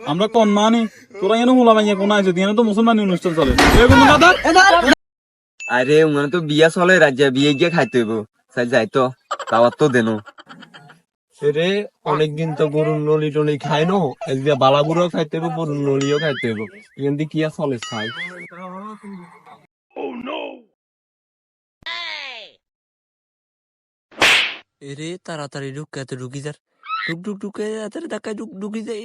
আমরা কোন মানি তোরা এনে মোলা মাইয়া কোন আইছো এনে তো মুসলমানি অনুষ্ঠান চলে আরে ওখানে তো বিয়া চলে রাজ্যে বিয়ে গিয়ে খাইতে হইব চাই যাই তো দাওয়াত তো দেনো রে অনেকদিন তো গরুর নলি টলি খাই নো এদিকে বালাবুড়াও খাইতে হইব গরুর নলিও খাইতে হইব এখান দিয়ে কি আর চলে খাই এরে তাড়াতাড়ি ঢুকাতে ঢুকি যার ঢুক ঢুক ঢুকে তাড়াতাড়ি ধাক্কায় ঢুকি যায়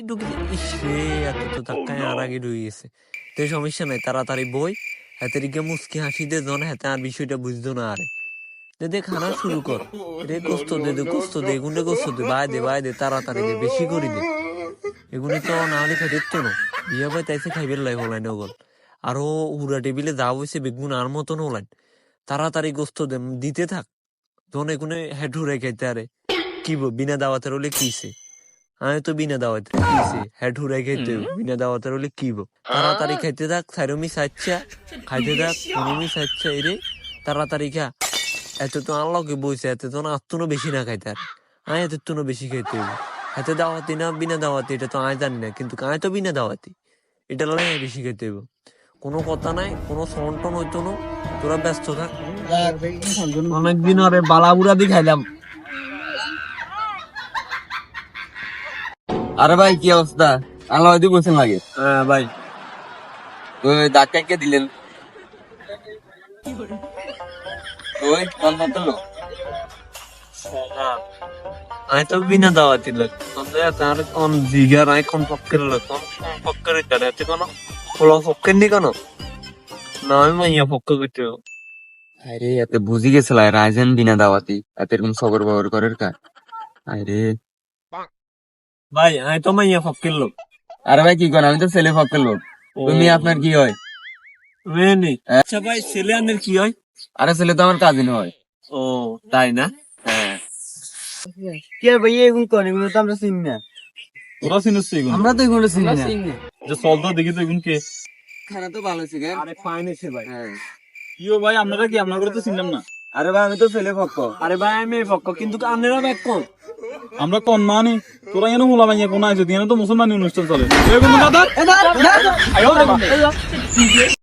ইস রে এত তো ধাক্কায় আর আগে ঢুকে গেছে তো সমস্যা নাই তাড়াতাড়ি বই হাতের গিয়ে মুসকি হাসি দে জন হাতে আর বিষয়টা বুঝতো না আরে দে খানা শুরু কর রে গোস্ত দে এগুনে গোস্ত দে বাই দে তাড়াতাড়ি দে বেশি করে দে এগুনি তো না হলে খাইতে তো না বিয়া ভাই তাইছে খাইবে লাই হলাই নগল আরো হুরা টেবিলে যা হয়েছে বেগুন আর মতন হলাই তাড়াতাড়ি গোস্ত দে দিতে থাক জন এগুনে হেড হুরে খাইতে আরে কি বিনা দাওয়াতের হলে কিছে আমি তো বিনা দাওয়াতের কিছে হেড হুরে খাইতে বিনা দাওয়াতের হলে কি তাড়াতাড়ি খাইতে থাক সাইরমি সাচ্চা খাইতে থাক উনিমি সাচ্চা এরে তাড়াতাড়ি খা এত তো আল্লাহকে বইছে এত তো না আত্মনো বেশি না খাইতে আর আমি এত তো বেশি খাইতে হইব এত দাওয়াতি না বিনা দাওয়াতি এটা তো আমি জানি না কিন্তু আমি তো বিনা দাওয়াতি এটা লাগে বেশি খাইতে হইব কোনো কথা নাই কোনো সন্টন হইতো না তোরা ব্যস্ত থাক অনেকদিন আরে বালাবুড়া দিয়ে খাইলাম আরে ভাই কি অবস্থা আল্লাহ হয়তো বলছেন লাগে হ্যাঁ ভাই তো ধাক্কা কে দিলেন ওই কোন লোক আমি তো বিনা দাওয়াতি লোক তার কোন জিগার আই কোন পক্ষের লোক কোন পক্ষের তারা এতে কোনো খোলা পক্ষের নি কেন না আমি মাইয়া পক্ষ করতে আরে এতে বুঝি গেছিল রাইজেন বিনা দাওয়াতি এত এরকম সবর ব্যবহার করার কা আরে ভাই আমি তো মাইয়া পক্ষের লোক আরে ভাই কি করেন আমি তো ছেলে পক্ষের লোক তুমি আপনার কি হয় মেনে আচ্ছা ভাই ছেলে আনের কি হয় আরে ছেলে তো আমার কাজিন হয় ও তাই না হ্যাঁ কে ভাই এগুলো কোন এগুলো তো আমরা চিনি না তোরা চিনিস এগুন আমরা তো এগুলো চিনি না যে চলতো দেখি তো এগুন কে খানা তো ভালো ছিল আরে ফাইন এসে ভাই কিও ভাই আপনারা কি আপনারা তো চিনলাম না আরে ভাই আমি তো ছেলে পক্ষ আরে ভাই আমি পক্ষ কিন্তু আপনারা ব্যাক কোন আমরা কোন মানি তোরা এনে মোলা মাইয়া কোন আইছো এনে তো মুসলমানি অনুষ্ঠান চলে